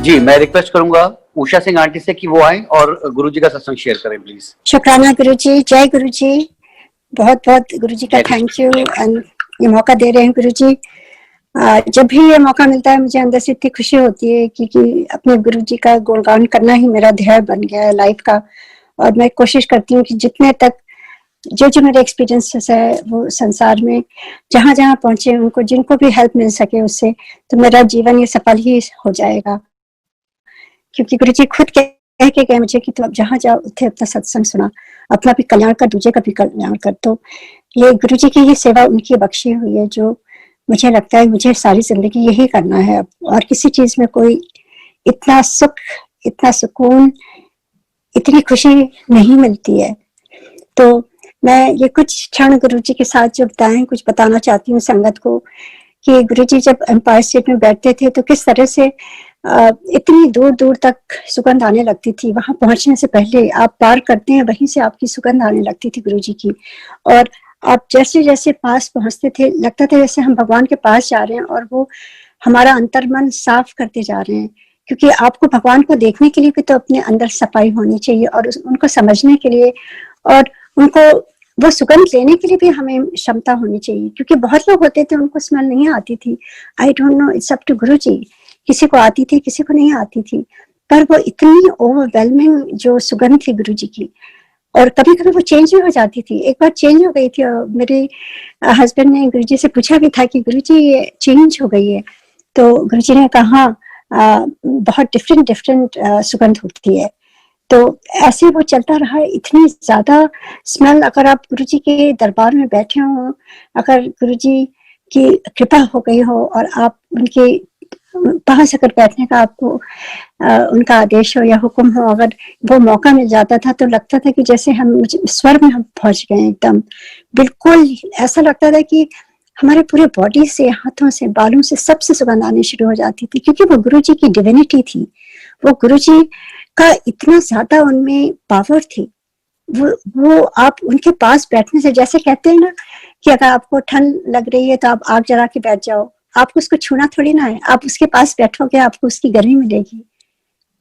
जी, मैं रिक्वेस्ट करूंगा उषा सिंह आंटी से कि वो आए और गुरुजी का सत्संग शेयर करें प्लीज। शुक्राना गुरुजी, जय गुरुजी। बहुत बहुत गुरुजी का थैंक यू एंड ये मौका दे रहे हैं गुरुजी। जब भी ये मौका मिलता है मुझे अंदर से इतनी खुशी होती है कि अपने गुरुजी का गुणगान करना ही मेरा ध्येय बन गया है लाइफ का। और मैं कोशिश करती हूँ कि जितने तक जो मेरे एक्सपीरियंसेस है वो संसार में जहां जहां पहुंचे उनको जिनको भी हेल्प मिल सके उससे, तो मेरा जीवन ये सफल ही हो जाएगा। क्योंकि गुरुजी खुद कह के गए मुझे कि तू अब जहां जाओ उठे अपना सत्संग सुना, अपना भी कल्याण कर, दूसरे का भी कल्याण कर। तो ये गुरुजी की ही सेवा उनकी बख्शी हुई है जो मुझे लगता है मुझे सारी जिंदगी यही करना है। और किसी चीज में कोई इतना सुख, इतना सुकून, इतनी खुशी नहीं मिलती है। तो मैं ये कुछ क्षण गुरुजी के साथ जो बिताए कुछ बताना चाहती हूँ संगत को कि गुरुजी जब एम्पायर स्टेट में बैठते थे तो किस तरह से इतनी दूर दूर तक सुगंध आने लगती थी। वहां पहुंचने से पहले आप पार करते हैं वहीं से आपकी सुगंध आने लगती थी गुरुजी की। और आप जैसे जैसे पास पहुंचते थे लगता था जैसे हम भगवान के पास जा रहे हैं और वो हमारा अंतर्मन साफ करते जा रहे हैं। क्योंकि आपको भगवान को देखने के लिए भी तो अपने अंदर सफाई होनी चाहिए और उनको समझने के लिए और उनको वो सुगंध लेने के लिए भी हमें क्षमता होनी चाहिए। क्योंकि बहुत लोग होते थे उनको स्मेल नहीं आती थी। I don't know, it's up to Guruji. किसी को आती थी, किसी को नहीं आती थी, पर वो इतनी ओवरवेलमिंग जो सुगंध थी गुरुजी की। और कभी कभी वो चेंज भी हो जाती थी। एक बार चेंज हो गई थी और मेरे हस्बैंड ने गुरुजी से पूछा भी था कि गुरुजी ये चेंज हो गई है। तो गुरुजी ने कहा बहुत डिफरेंट डिफरेंट सुगंध होती है। तो ऐसे वो चलता रहा। इतनी ज्यादा स्मेल, अगर आप गुरुजी के दरबार में बैठे हो, अगर गुरुजी की कृपा हो गई हो और आप उनके पास अगर बैठने का आपको उनका आदेश हो या हुक्म हो, अगर वो मौका मिल जाता था तो लगता था कि जैसे हम स्वर्ग में हम पहुंच गए एकदम। बिल्कुल ऐसा लगता था कि हमारे पूरे बॉडी से, हाथों से, बालों से, सबसे सुगंध आनी शुरू हो जाती थी। क्योंकि वो गुरुजी की डिविनिटी थी। वो गुरुजी का इतना ज्यादा उनमें पावर थी। वो आप उनके पास बैठने से, जैसे कहते हैं ना कि अगर आपको ठंड लग रही है तो आप आग जला के बैठ जाओ, आपको उसको छूना थोड़ी ना है। आप उसके पास बैठोगे आपको उसकी गर्मी मिलेगी।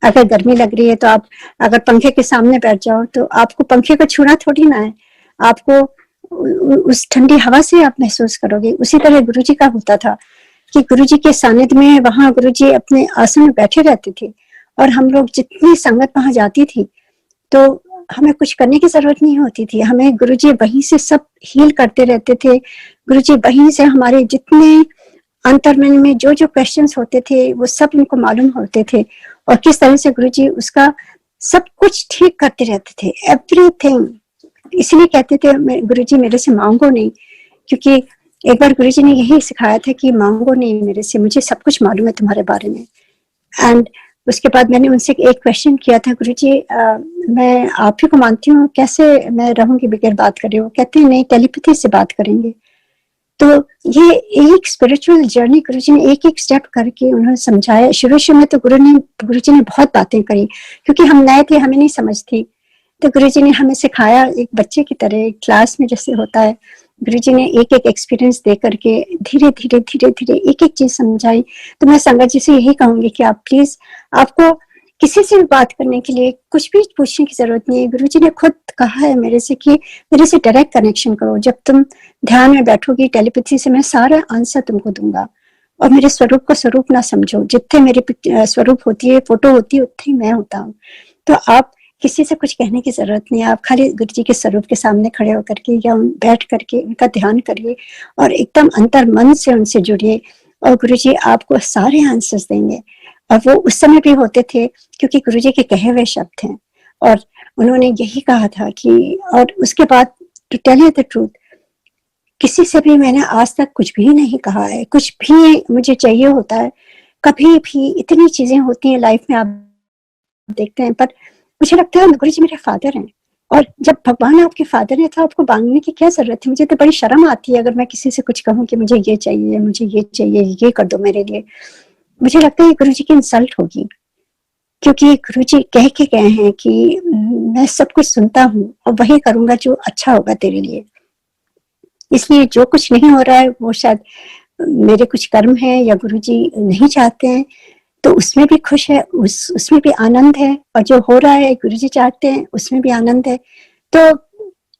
अगर गर्मी लग रही है तो आप अगर पंखे के सामने बैठ जाओ तो आपको पंखे को छूना थोड़ी ना है, आपको उस ठंडी हवा से आप महसूस करोगे। उसी तरह गुरुजी का होता था कि गुरुजी के सानिध्य में वहां गुरुजी अपने आसन में बैठे रहते थे और हम लोग जितनी संगत वहां जाती थी तो हमें कुछ करने की जरूरत नहीं होती थी। हमें गुरुजी वहीं से सब हील करते रहते थे। गुरुजी वहीं से हमारे जितने अंतर्मन में जो जो क्वेश्चंस होते थे वो सब उनको मालूम होते थे और किस तरह से गुरुजी उसका सब कुछ ठीक करते रहते थे, एवरीथिंग। इसलिए कहते थे गुरुजी मेरे से मांगो नहीं, क्योंकि एक बार गुरुजी ने यही सिखाया था कि मांगो नहीं मेरे से, मुझे सब कुछ मालूम है तुम्हारे बारे में। एंड उसके बाद मैंने उनसे एक क्वेश्चन किया था, गुरुजी मैं आप ही को मानती हूँ, कैसे मैं रहूंगी बगैर बात करे? वो कहते हैं नहीं, टेलीपैथी से बात करेंगे। तो ये एक स्पिरिचुअल जर्नी गुरुजी ने एक एक स्टेप करके उन्होंने समझाया। शुरू में तो गुरुजी ने बहुत बातें करी क्योंकि हम नए थे, हमें नहीं समझ थी। तो गुरुजी ने हमें सिखाया एक बच्चे की तरह, क्लास में जैसे होता है। गुरुजी ने एक एक एक्सपीरियंस दे करके धीरे धीरे धीरे धीरे एक एक चीज समझाई। तो मैं संगत जी से यही कहूंगी कि आप प्लीज, आपको किसी से भी बात करने के लिए कुछ भी पूछने की जरूरत नहीं है। गुरुजी ने खुद कहा है मेरे से कि मेरे से डायरेक्ट कनेक्शन करो। जब तुम ध्यान में बैठोगी टेलीपैथी से मैं सारा आंसर तुमको दूंगा। और मेरे स्वरूप को स्वरूप ना समझो, जितने मेरे स्वरूप होती है, फोटो होती है, उतनी मैं होता हूँ। तो आप किसी से कुछ कहने की जरूरत नहीं है। आप खाली गुरुजी के स्वरूप के सामने खड़े होकर के या बैठ करके उनका ध्यान करिए और एकदम अंतर मन से उनसे जुड़िए और गुरुजी आपको सारे आंसर्स देंगे। और वो उस समय भी होते थे क्योंकि गुरुजी के कहे हुए शब्द हैं और उन्होंने यही कहा था कि, और उसके बाद to tell you the truth, किसी से भी मैंने आज तक कुछ भी नहीं कहा है। कुछ भी मुझे चाहिए होता है, कभी भी इतनी चीजें होती हैं लाइफ में, आप देखते हैं, पर मुझे लगता है गुरुजी मेरे फादर हैं। और जब भगवान आपके फादर है तो आपको मांगने की क्या जरूरत है? मुझे तो बड़ी शर्म आती है अगर मैं किसी से कुछ कहूँ कि मुझे ये चाहिए, मुझे ये चाहिए, ये कर दो मेरे लिए। मुझे लगता है गुरुजी की इंसल्ट होगी, क्योंकि गुरुजी कह के गए हैं कि मैं सब कुछ सुनता हूँ और वही करूंगा जो अच्छा होगा तेरे लिए। इसलिए जो कुछ नहीं हो रहा है वो शायद मेरे कुछ कर्म है या गुरुजी नहीं चाहते हैं। तो उसमें भी खुश है, उसमें भी आनंद है, और जो हो रहा है गुरुजी चाहते हैं उसमें भी आनंद है। तो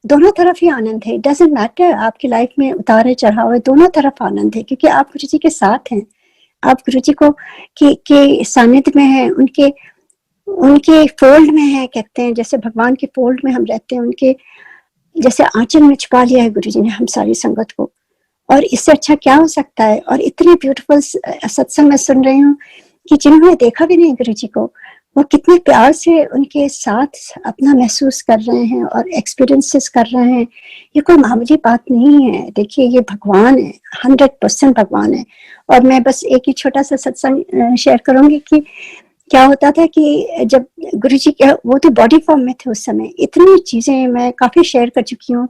दोनों तरफ ही आनंद है। इट डजंट मैटर आपकी लाइफ में उतार चढ़ाव है, दोनों तरफ आनंद है, क्योंकि आप गुरुजी के साथ हैं, आप गुरुजी को के सानिध्य में है, उनके उनके फोल्ड में है, कहते हैं जैसे भगवान के फोल्ड में हम रहते हैं, उनके जैसे आंचल में छुपा लिया है गुरुजी ने हम सारी संगत को। और इससे अच्छा क्या हो सकता है। और इतने ब्यूटीफुल सत्संग में सुन रही हूँ कि जिन्होंने देखा भी नहीं गुरुजी को, वो कितने प्यार से उनके साथ अपना महसूस कर रहे हैं और एक्सपीरियंसेस कर रहे हैं। ये कोई मामूली बात नहीं है। देखिए ये भगवान है, 100% भगवान है। और मैं बस एक ही छोटा सा सत्संग शेयर करूंगी कि क्या होता था कि जब गुरुजी के, वो तो बॉडी फॉर्म में थे उस समय, इतनी चीजें मैं काफी शेयर कर चुकी हूँ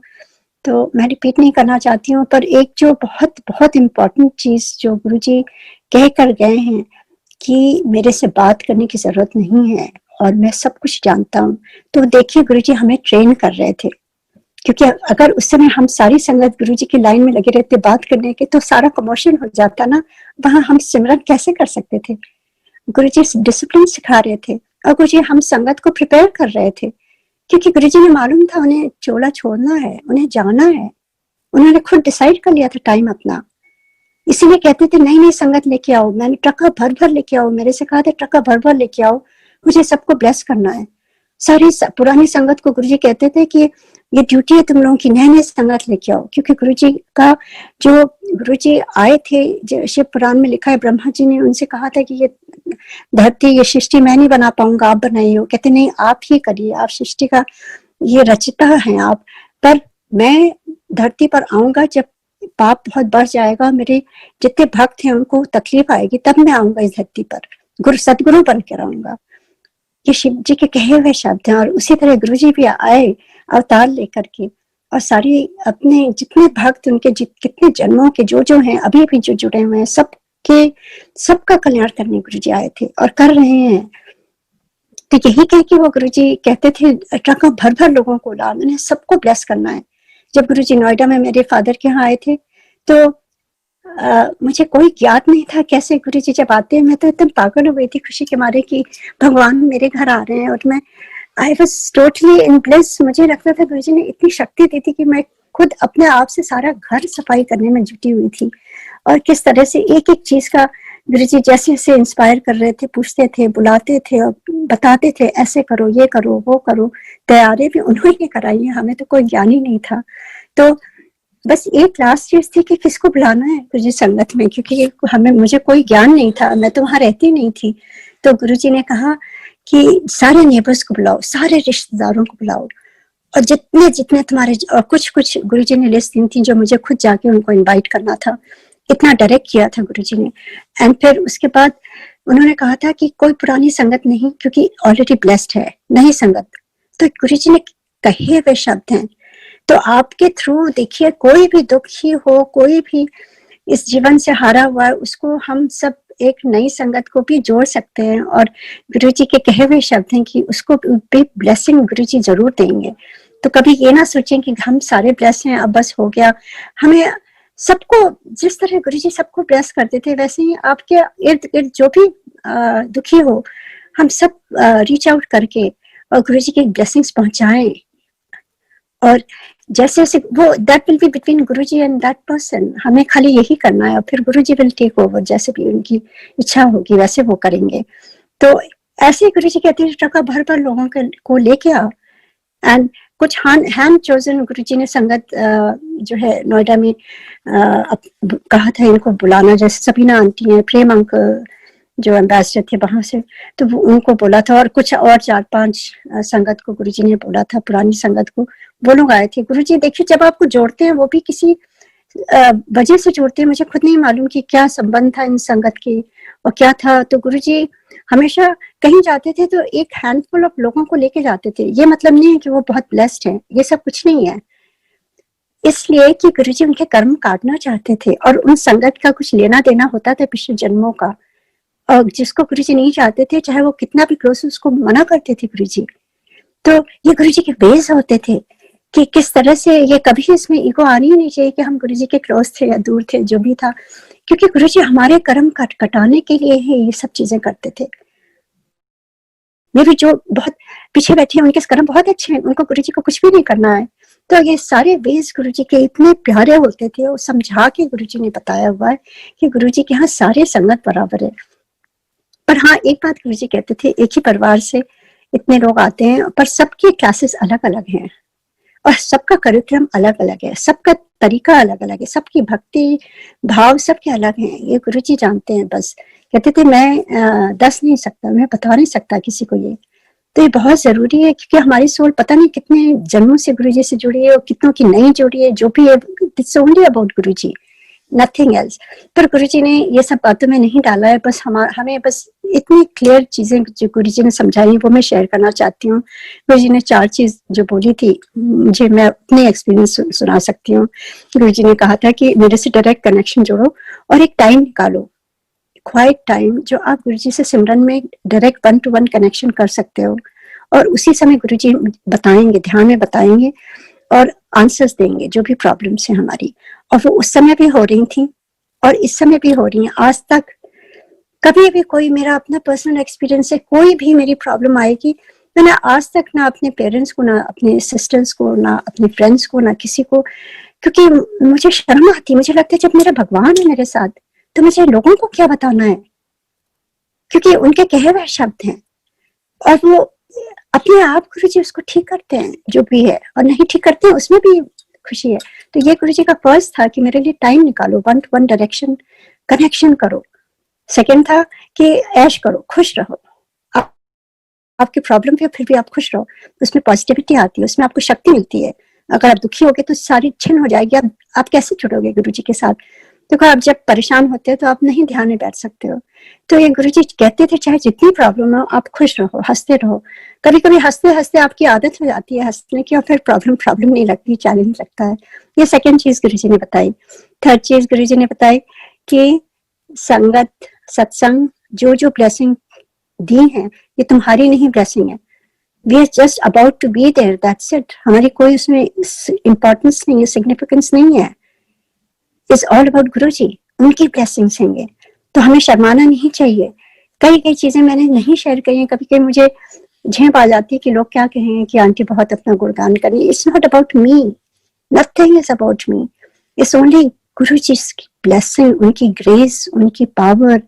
तो मैं रिपीट नहीं करना चाहती हूँ। पर एक जो बहुत बहुत इम्पोर्टेंट चीज जो गुरुजी कह कर गए हैं कि मेरे से बात करने की जरूरत नहीं है और मैं सब कुछ जानता हूँ। तो देखिए गुरुजी हमें ट्रेन कर रहे थे, क्योंकि अगर उस समय हम सारी संगत गुरुजी की लाइन में लगे रहते बात करने के तो सारा कमोशन हो जाता ना, वहां हम सिमरन कैसे कर सकते थे। गुरुजी डिसिप्लिन सिखा रहे थे और गुरुजी हम संगत को प्रिपेयर कर रहे थे, क्योंकि गुरुजी ने मालूम था उन्हें चोला छोड़ना है, उन्हें जाना है। उन्होंने खुद डिसाइड कर लिया था टाइम अपना, इसीलिए कहते थे नई नई संगत लेके आओ। मैंने ट्रका भर भर लेके आओ, मेरे से कहा था ट्रका भर भर लेके आओ, मुझे सबको ब्लेस करना है। सारी पुरानी संगत को गुरुजी कहते थे कि ये ड्यूटी है तुम लोगों की, नए नए संगत लेके आओ। क्योंकि गुरुजी का जो गुरुजी आए थे, शिव पुराण में लिखा है, ब्रह्मा जी ने उनसे कहा था कि ये धरती, ये सृष्टि मैं नहीं बना पाऊंगा, आप बनाइए। कहते नहीं, आप ही करिए, आप सृष्टि का ये रचयिता हैं आप। पर मैं धरती पर आऊंगा जब पाप बहुत बढ़ जाएगा, मेरे जितने भक्त हैं उनको तकलीफ आएगी, तब मैं आऊंगा इस धरती पर, गुरु सदगुरु बन के रहूंगा। ये शिव जी के कहे हुए शब्द हैं। और उसी तरह गुरुजी भी आए अवतार लेकर के, और सारी अपने जितने भक्त उनके कितने जन्मों के जो हैं अभी भी जो जुड़े हुए हैं, सबका कल्याण करने गुरुजी आए थे और कर रहे हैं। तो यही कह के वो गुरुजी कहते थे ट्रकों भर भर लोगों को ला, मैंने सबको ब्लेस करना है। जब गुरुजी नोएडा में मेरे फादर के यहाँ आए थे तो मुझे कोई ज्ञात नहीं था कैसे गुरुजी जब आते हैं। मैं तो एकदम पागल हो गई थी खुशी के मारे कि भगवान मेरे घर आ रहे हैं, और मैं I was totally in bliss. मुझे लगता था गुरुजी ने इतनी शक्ति दी थी कि मैं खुद अपने आप से सारा घर सफाई करने में जुटी हुई थी, और किस तरह से एक एक चीज का गुरुजी जैसे जैसे इंस्पायर कर रहे थे, पूछते थे, बुलाते थे और बताते थे ऐसे करो, ये करो, वो करो। तैयारी भी उन्होंने कराई है, हमें तो कोई ज्ञान ही नहीं था। तो बस एक लास्ट चीज थी कि किसको बुलाना है गुरुजी संगत में, क्योंकि मुझे कोई ज्ञान नहीं था, मैं तो वहां रहती नहीं थी। तो गुरुजी ने कहा कि सारे नेबर्स को बुलाओ, सारे रिश्तेदारों को बुलाओ, और जितने जितने तुम्हारे, और कुछ कुछ गुरुजी ने लिस्ट दी थी जो मुझे खुद जाके उनको इनवाइट करना था। इतना डायरेक्ट किया था गुरुजी ने। एंड फिर उसके बाद उन्होंने कहा था कि कोई पुरानी संगत नहीं, क्योंकि ऑलरेडी ब्लेस्ड है, नई संगत। तो गुरुजी ने कहे हुए शब्द हैं। तो आपके थ्रू देखिए, कोई भी दुखी हो, कोई भी इस जीवन से हारा हुआ है, उसको हम सब एक नई संगत को भी जोड़ सकते हैं। और गुरुजी के कहे हुए शब्द हैं कि उसको भी ब्लेसिंग गुरुजी जरूर देंगे। तो कभी ये ना सोचें कि हम सारे ब्लेस हैं, अब बस हो गया। हमें सबको, जिस तरह गुरुजी सबको ब्लेस करते थे, वैसे ही आपके इर्द गिर्द जो भी दुखी हो, हम सब रीच आउट करके और गुरुजी की ब्लेसिंग्स पहुंचाएं। और जैसे जैसे वो that will be between Guruji and that person, हमें खाली यही करना है, और फिर गुरुजी विल टेक ओवर, जैसे भी उनकी इच्छा होगी वैसे वो करेंगे। तो ऐसे गुरुजी कहते हैं ट्रका भर भर लोगों को लेके आओ। एंड कुछ हैंड चोजन गुरुजी ने संगत जो है नोएडा में कहा था इनको बुलाना, जैसे सबीना आंटी है, प्रेम अंकल जो एम्बेसडर थे वहां से, तो वो उनको बोला था। और कुछ और 4-5 संगत को गुरुजी ने बोला था, पुरानी संगत को, वो लोग आए थे। गुरुजी देखिए जब आपको जोड़ते हैं वो भी किसी वजह से जोड़ते हैं। मुझे खुद नहीं मालूम कि क्या संबंध था इन संगत की और क्या था। तो गुरुजी हमेशा कहीं जाते थे तो एक हैंडफुल ऑफ लोगों को लेके जाते थे। ये मतलब नहीं है कि वो बहुत ब्लेस्ड हैं, ये सब कुछ नहीं है। इसलिए कि गुरुजी उनके कर्म काटना चाहते थे और उन संगत का कुछ लेना देना होता था पिछले जन्मों का, और जिसको गुरुजी नहीं चाहते थे, चाहे वो कितना भी क्लोज, उसको मना करते थे गुरुजी। तो ये गुरुजी के बेस होते थे कि किस तरह से, ये कभी इसमें ईगो आनी ही नहीं चाहिए कि हम गुरुजी के क्लोज थे या दूर थे, जो भी था। क्योंकि गुरुजी हमारे कर्म कटाने के लिए ही ये सब चीजें करते थे। ये भी जो बहुत पीछे बैठे हैं उनके कर्म बहुत अच्छे हैं, उनको गुरुजी को कुछ भी नहीं करना है। तो ये सारे वेज गुरुजी के इतने प्यारे होते थे, वो समझा के गुरुजी ने बताया हुआ है कि गुरुजी के यहाँ सारे संगत बराबर है। पर हाँ, एक बात गुरुजी कहते थे, एक ही परिवार से इतने लोग आते हैं पर सबकी क्लासेस अलग अलग हैं और सबका करिकुलम अलग अलग है, सबका तरीका अलग अलग है, सबकी भक्ति भाव सबके अलग हैं। ये गुरुजी जानते हैं। बस कहते थे मैं दस नहीं सकता, मैं बता नहीं सकता किसी को ये। तो ये बहुत जरूरी है क्योंकि हमारी सोल पता नहीं कितने जन्मों से गुरुजी से जुड़ी है और कितनों की नहीं जुड़ी है। जो भी है, it's only about Guruji, nothing else. पर गुरुजी ने ये सब बातों में नहीं डाला है। बस हमें बस इतनी क्लियर चीजें जो गुरुजी ने समझाई वो मैं शेयर करना चाहती हूँ। गुरुजी ने 4 चीज जो बोली थी, मुझे मैं अपने एक्सपीरियंस सुना सकती हूँ। गुरुजी ने कहा था कि मेरे से डायरेक्ट कनेक्शन जोड़ो और एक टाइम निकालो, क्वाइट टाइम, जो आप गुरुजी से सिमरन में डायरेक्ट 1 to 1 कनेक्शन कर सकते हो। और उसी समय गुरुजी बताएंगे, ध्यान में बताएंगे और आंसर्स देंगे जो भी प्रॉब्लम्स है हमारी। और वो उस समय भी हो रही थी और इस समय भी हो रही है। आज तक कभी भी कोई, मेरा अपना पर्सनल एक्सपीरियंस है, कोई भी मेरी प्रॉब्लम आएगी, मैंने आज तक ना अपने पेरेंट्स को, ना अपने सिस्टर्स को, ना अपने फ्रेंड्स को, ना किसी को, क्योंकि मुझे शर्म आती। मुझे लगता है जब मेरा भगवान है मेरे साथ तो मुझे लोगों को क्या बताना है, क्योंकि उनके कहे हुए शब्द हैं और वो अपने आप गुरुजी उसको ठीक करते हैं जो भी है, और नहीं ठीक करते हैं उसमें भी खुशी है। तो ये गुरुजी का फर्स्ट था कि मेरे लिए टाइम निकालो, 1 to 1 डायरेक्शन कनेक्शन करो। सेकंड था कि ऐश करो, खुश रहो। आपकी प्रॉब्लम पे फिर भी आप खुश रहो, उसमें पॉजिटिविटी आती है, उसमें आपको शक्ति मिलती है। अगर आप दुखी होगे तो सारी छिन हो जाएगी। आप कैसे जुड़ोगे गुरुजी के साथ? देखो, आप जब परेशान होते हो तो आप नहीं ध्यान में बैठ सकते हो। तो ये गुरुजी कहते थे चाहे जितनी प्रॉब्लम हो आप खुश रहो, हंसते रहो। कभी कभी हंसते हंसते आपकी आदत हो जाती है हंसने की और फिर प्रॉब्लम नहीं लगती, चैलेंज लगता है। ये सेकंड चीज गुरुजी ने बताई। थर्ड चीज गुरुजी ने बताई कि संगत, सत्संग, जो जो ब्लेसिंग दी है ये तुम्हारी नहीं ब्लेसिंग है। We are just about to be there, that's it. हमारी कोई उसमें इंपॉर्टेंस नहीं है, सिग्निफिकेंस नहीं है। इट्स ऑल अबाउट गुरुजी, उनकी ब्लेसिंग्स हैं ये। तो हमें शर्माना नहीं चाहिए। कई चीजें मैंने नहीं शेयर करी हैं। कभी कभी मुझे झेप आ जाती है कि लोग क्या कहें कि आंटी बहुत अपना गुणगान करें। It's not about me, nothing is about me, it's only Guruji की ब्लेसिंग, उनकी ग्रेस, उनकी पावर।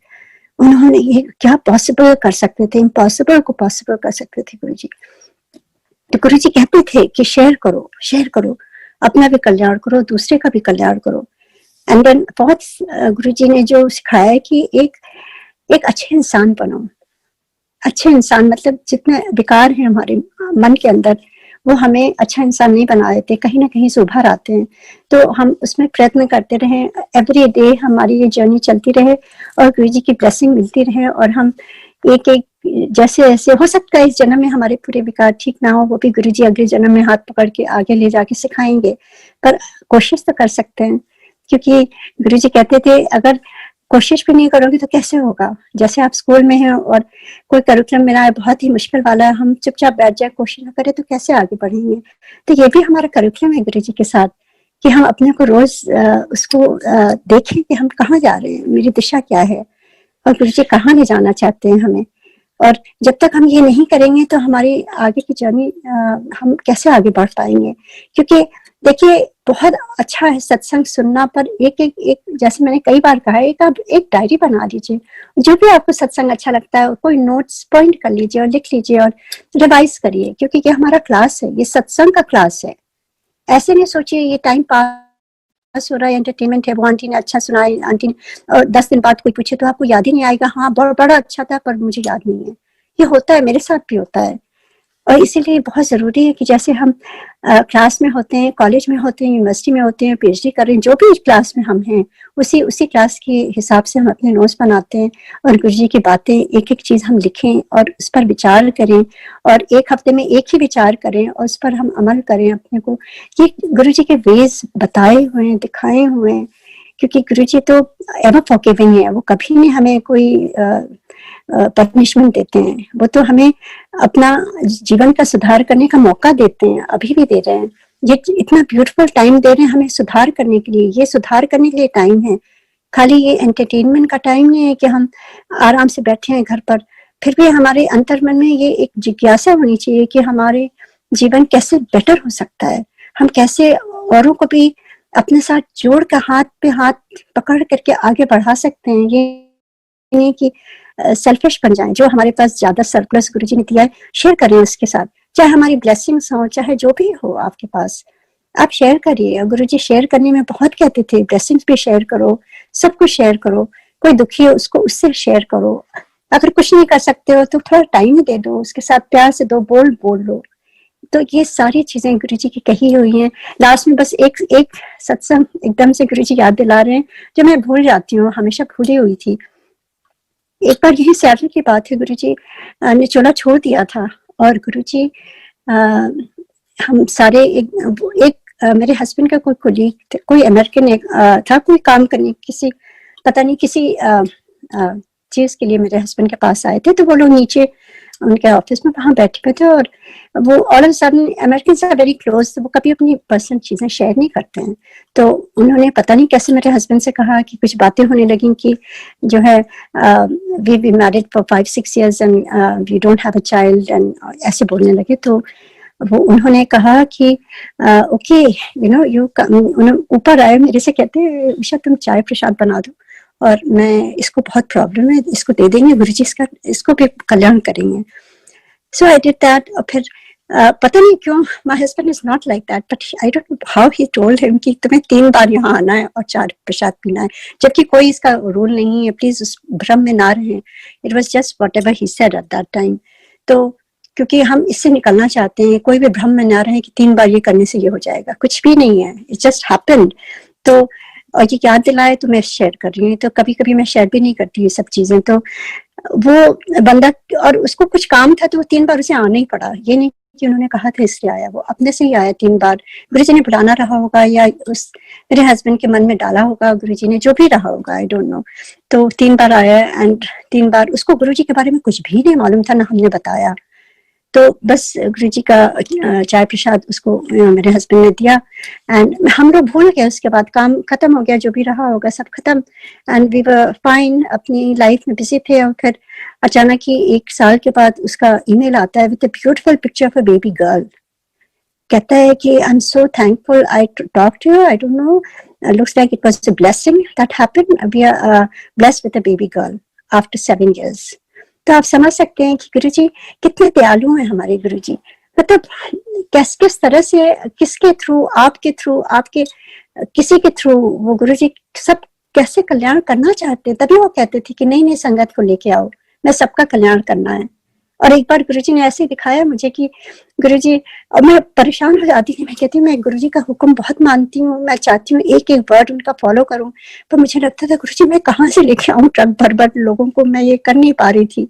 उन्होंने ये क्या पॉसिबल कर सकते थे, इम्पॉसिबल को पॉसिबल कर सकते थे गुरुजी। तो गुरुजी कहते थे कि शेयर करो, अपना भी कल्याण करो, दूसरे का भी कल्याण करो। एंड देन फोर्थ, गुरुजी ने जो सिखाया है कि एक अच्छे इंसान बनो। अच्छे इंसान मतलब जितने विकार है हमारे मन के अंदर वो हमें अच्छा इंसान नहीं बना देते, कहीं ना कहीं से उभर आते हैं। तो हम उसमें प्रयत्न करते रहें, एवरी डे हमारी ये जर्नी चलती रहे और गुरुजी की ब्लेसिंग मिलती रहे। और हम एक जैसे जैसे हो सकता है इस जन्म में हमारे पूरे विकार ठीक ना हो, वो भी गुरुजी अगले जन्म में हाथ पकड़ के आगे ले जाके सिखाएंगे। पर कोशिश तो कर सकते हैं, क्योंकि गुरुजी कहते थे अगर कोशिश भी नहीं करोगे तो कैसे होगा। जैसे आप स्कूल में हैं और कोई करिकुलम मिला है बहुत ही मुश्किल वाला है, हम चुपचाप बैठ जाए, कोशिश ना करें तो कैसे आगे बढ़ेंगे। तो ये भी हमारा करिकुलम है गुरुजी के साथ, कि हम अपने को रोज उसको देखें कि हम कहाँ जा रहे हैं, मेरी दिशा क्या है और गुरुजी कहाँ ले जाना चाहते हैं हमें। और जब तक हम ये नहीं करेंगे तो हमारी आगे की जर्नी हम कैसे आगे बढ़ पाएंगे। क्योंकि देखिए बहुत अच्छा है सत्संग सुनना, पर एक जैसे मैंने कई बार कहा है, आप एक डायरी बना लीजिए। जो भी आपको सत्संग अच्छा लगता है कोई नोट्स पॉइंट कर लीजिए और लिख लीजिए और रिवाइज करिए, क्योंकि ये हमारा क्लास है, ये सत्संग का क्लास है। ऐसे नहीं सोचिए ये टाइम पास हो रहा है, एंटरटेनमेंट है, वो आंटी ने अच्छा सुनाई, आंटी ने 10 दिन बाद कोई पूछे तो आपको याद ही नहीं आएगा, हाँ बड़ा अच्छा था पर मुझे याद नहीं है। ये होता है, मेरे साथ भी होता है। और इसीलिए बहुत जरूरी है कि जैसे हम क्लास में होते हैं, कॉलेज में होते हैं, यूनिवर्सिटी में होते हैं, पीएचडी कर रहे हैं, जो भी क्लास में हम हैं उसी क्लास के हिसाब से हम अपने नोट्स बनाते हैं और गुरुजी की बातें एक चीज हम लिखें और उस पर विचार करें और एक हफ्ते में एक ही विचार करें और उस पर हम अमल करें अपने को। ये गुरुजी के वेज बताए हुए हैं, दिखाए हुए हैं, क्योंकि गुरुजी तो एवर फॉरगिविंग है, वो कभी नहीं हमें कोई पनिशमेंट देते हैं, वो तो हमें अपना जीवन का सुधार करने का मौका देते हैं, अभी भी दे रहे हैं। ये इतना ब्यूटीफुल टाइम दे रहे हैं हमें सुधार करने के लिए, ये सुधार करने के लिए टाइम है। खाली ये एंटरटेनमेंट का टाइम नहीं है कि हम आराम से बैठे हैं घर पर, फिर भी हमारे अंतर्मन में ये एक जिज्ञासा होनी चाहिए कि हमारे जीवन कैसे बेटर हो सकता है, हम कैसे औरों को भी अपने साथ जोड़ कर हाथ पे हाथ पकड़ करके आगे बढ़ा सकते हैं। ये नहीं कि सेल्फिश बन जाएं, जो हमारे पास ज्यादा सरप्लस गुरुजी ने दिया है शेयर करें उसके साथ, चाहे हमारी ब्लेसिंग्स हो चाहे जो भी हो आपके पास, आप शेयर करिए। गुरुजी शेयर करने में बहुत कहते थे, ब्लेसिंग्स भी शेयर करो, सब कुछ शेयर करो, कोई दुखी है उसको उससे शेयर करो, अगर कुछ नहीं कर सकते हो तो थोड़ा टाइम दे दो, उसके साथ प्यार से दो बोल लो। तो ये सारी चीजें गुरुजी की कही हुई हैं। लास्ट में बस एक सत्संग एकदम से गुरुजी याद दिला रहे हैं जो मैं भूल जाती हूँ, हमेशा भूली हुई थी। एक बार यही सैटरडे की बात है, गुरुजी ने चोला छोड़ दिया था और गुरुजी हम सारे एक मेरे हस्बैंड का कोई कोलीग, कोई अमेरिकन था, कोई काम करने किसी पता नहीं किसी चीज के लिए मेरे हस्बैंड के पास आए थे, तो वो लोग नीचे उनके ऑफिस में वहां बैठे हुए थे और वो ऑल ऑफ सडन, अमेरिकन से वेरी क्लोज, वो कभी अपनी पर्सनल चीजें शेयर नहीं करते हैं। तो उन्होंने पता नहीं कैसे मेरे हस्बैंड से कहा कि कुछ बातें होने लगी कि जो है we be married for 5-6 years and we don't have a child, एंड ऐसे बोलने लगे। तो वो उन्होंने कहा कि ओके यू नो यू, ऊपर आए मेरे से कहते उषा तुम चाय प्रसाद बना दो और मैं, इसको बहुत प्रॉब्लम है, इसको दे देंगे गुरुजी, इसको भी कल्याण करेंगे। सो आई डिड दैट। और फिर पता नहीं क्यों my husband is not like that, but I don't know how he told him कि तुम्हें 3 बार यहाँ आना है और 4 प्रसाद पीना है, जबकि कोई इसका रूल नहीं है। प्लीज उस भ्रम में ना रहें। It was just whatever he said at that time. तो क्योंकि हम इससे निकलना चाहते हैं, कोई भी भ्रम में ना रहे कि 3 बार ये करने से ये हो जाएगा, कुछ भी नहीं है, इट जस्ट हैपेंड। तो और ये याद दिलाए तो मैं शेयर कर रही हूँ, तो कभी कभी मैं शेयर भी नहीं करती ये सब चीजें। तो वो बंदा, और उसको कुछ काम था तो 3 बार उसे आना ही पड़ा, ये नहीं कि उन्होंने कहा था इसलिए आया, वो अपने से ही आया 3 बार। गुरुजी ने बुलाना रहा होगा या उस मेरे हस्बैंड के मन में डाला होगा गुरुजी ने, जो भी रहा होगा, आई डोंट नो। तो 3 बार आया एंड 3 बार उसको गुरुजी के बारे में कुछ भी नहीं मालूम था, ना हमने बताया। तो बस गुरुजी का चाय प्रसाद उसको मेरे हस्बैंड ने दिया एंड हम लोग भूल गए। उसके बाद काम खत्म हो गया, जो भी रहा होगा सब खत्म, एंड वी वर फाइन, अपनी लाइफ में बिजी थे। और फिर अचानक ही 1 साल के बाद उसका ईमेल आता है with a beautiful picture of a baby girl. कहता है कि I am so thankful I talk to you, I don't know, looks like it was a blessing that happened, we are blessed with a baby girl after 7 years। तो आप समझ सकते हैं कि गुरुजी कितने दयालु हैं हमारे गुरुजी। मतलब किस तरह से, किसके थ्रू, आपके किसी के थ्रू वो गुरुजी सब कैसे कल्याण करना चाहते हैं। तभी वो कहते थे कि नहीं संगत को लेके आओ, मैं सबका कल्याण करना है। और एक बार गुरुजी ने ऐसे दिखाया मुझे कि गुरुजी, और मैं परेशान हो जाती थी, मैं कहती हूँ मैं गुरुजी का हुक्म बहुत मानती हूँ, मैं चाहती हूँ एक एक वर्ड उनका फॉलो करूँ, पर मुझे लगता था गुरुजी मैं कहाँ से लेके आऊँ ट्रक भर लोगों को, मैं ये कर नहीं पा रही थी,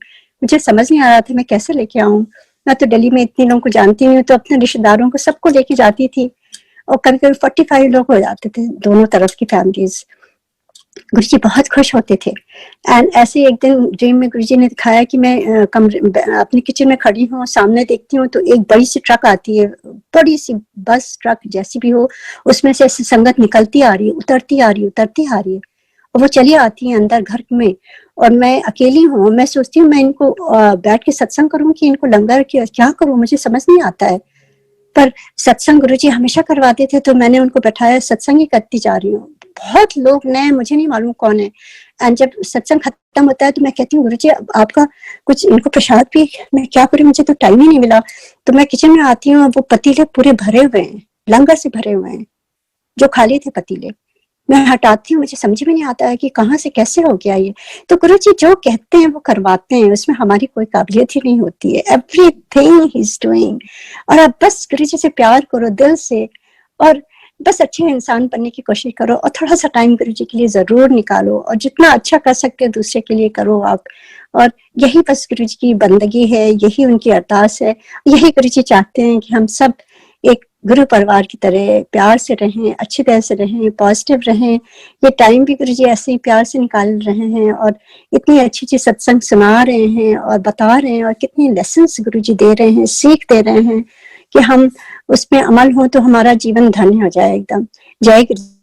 मुझे समझ नहीं आ रहा था मैं कैसे लेके आऊँ। मैं तो दिल्ली में इतने लोगों को जानती हूँ, तो अपने रिश्तेदारों को सबको लेके जाती थी और कभी कभी 45 लोग हो जाते थे, दोनों तरफ की फैमिलीज। गुरुजी बहुत खुश होते थे। एंड ऐसे एक दिन ड्रीम में गुरुजी ने दिखाया कि मैं अपने किचन में खड़ी हूँ, सामने देखती हूँ तो एक बड़ी सी ट्रक आती है, बड़ी सी बस ट्रक जैसी भी हो, उसमें से ऐसी संगत निकलती आ रही है, उतरती आ रही है, और वो चली आती है अंदर घर में। और मैं अकेली हूँ, मैं सोचती हूँ मैं इनको बैठ के सत्संग करूँ कि इनको लंगर क्या करूँ, मुझे समझ नहीं आता है। पर सत्संग गुरुजी हमेशा करवाते थे, तो मैंने उनको बैठाया, सत्संग ही करती जा रही हूँ। बहुत लोग नए, मुझे नहीं मालूम कौन है। एंड जब सत्संग खत्म होता है तो मैं कहती हूँ गुरुजी आपका कुछ इनको प्रसाद भी, मैं क्या करूँ, मुझे तो टाइम ही नहीं मिला। तो मैं किचन में आती हूँ, वो पतीले पूरे भरे हुए हैं, लंगर से भरे हुए हैं, जो खाली थे पतीले। मैं हटाती हूँ, मुझे समझ में नहीं आता है कि कहाँ से कैसे हो गया ये। तो गुरुजी जो कहते हैं वो करवाते हैं, उसमें हमारी कोई काबिलियत ही नहीं होती है। Everything he is doing. और आप बस गुरुजी से प्यार करो दिल से, और बस अच्छे इंसान बनने की कोशिश करो, और थोड़ा सा टाइम गुरुजी के लिए जरूर निकालो, और जितना अच्छा कर सकते हो दूसरे के लिए करो आप। और यही बस गुरुजी की बंदगी है, यही उनकी अरदास है, यही गुरुजी चाहते हैं कि हम सब एक गुरु परिवार की तरह प्यार से रहें, अच्छी तरह से रहें, पॉजिटिव रहें। ये टाइम भी गुरुजी ऐसे ही प्यार से निकाल रहे हैं, और इतनी अच्छी अच्छी सत्संग सुना रहे हैं और बता रहे हैं, और कितने लेसन्स गुरुजी दे रहे हैं, सीख दे रहे हैं कि हम उसमें अमल हो तो हमारा जीवन धन्य हो जाए एकदम। जय गुरु।